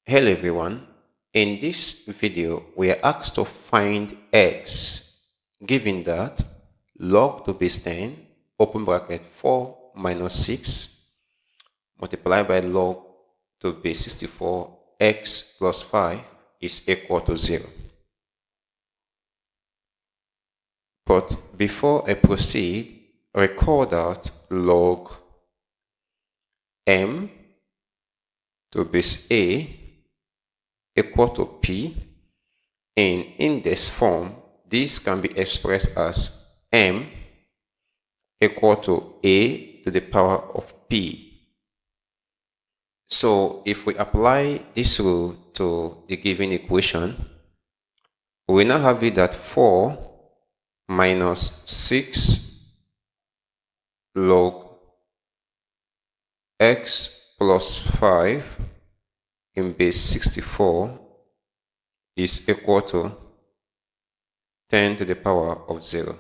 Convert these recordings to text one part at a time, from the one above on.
Hello everyone, in this video we are asked to find x given that log to base 10 open bracket 4 minus 6 multiplied by log to base 64 x plus 5 is equal to 0. But before I proceed, recall that log m to base a equal to p. In this form, this can be expressed as m equal to a to the power of p. So if we apply this rule to the given equation, we now have it that 4 minus 6 log x plus 5 in base 64 is equal to 10 to the power of 0.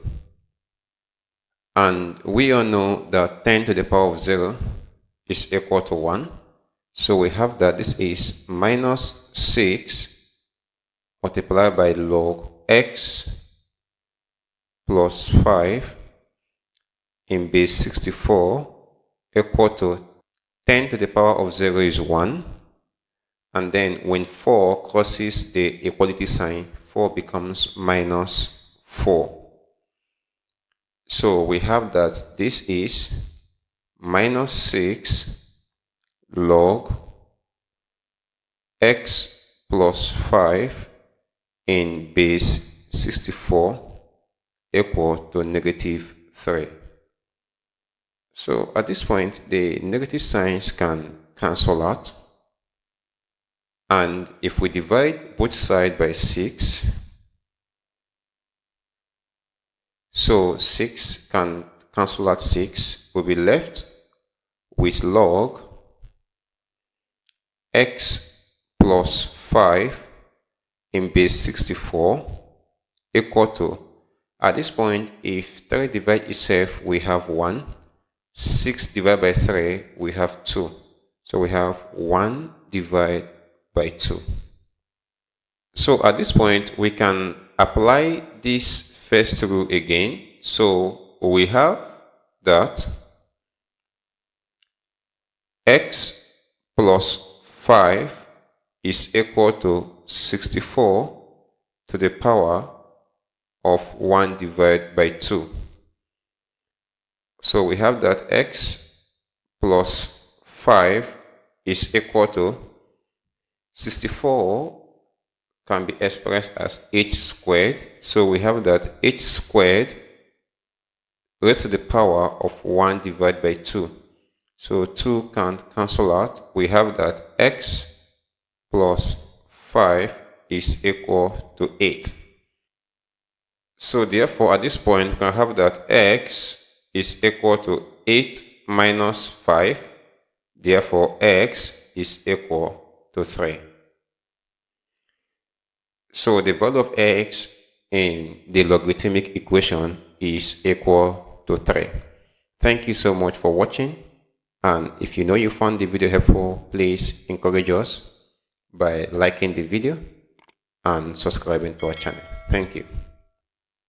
And we all know that 10 to the power of 0 is equal to 1. So we have that this is minus 6 multiplied by log x plus 5 in base 64 equal to 10 to the power of 0 is 1. And then when 4 crosses the equality sign, 4 becomes minus 4. So we have that this is minus 6 log x plus 5 in base 64 equal to negative 3. So at this point, the negative signs can cancel out. And if we divide both sides by 6, so 6 can cancel out 6, we'll be left with log x plus 5 in base 64 equal to, at this point, if 3 divides itself, we have 1. 6 divided by 3, we have 2. So we have 1 divided by 2. So at this point, we can apply this first rule again. So we have that x plus 5 is equal to 64 to the power of 1 divided by 2. So we have that x plus 5 is equal to 64 can be expressed as h squared. So we have that h squared raised to the power of 1 divided by 2. So 2 can cancel out. We have that x plus 5 is equal to 8. So therefore, at this point, we can have that x is equal to 8 minus 5. Therefore, x is equal to 3. So the value of x in the logarithmic equation is equal to 3. Thank you so much for watching. And if you know you found the video helpful, please encourage us by liking the video and subscribing to our channel. Thank you.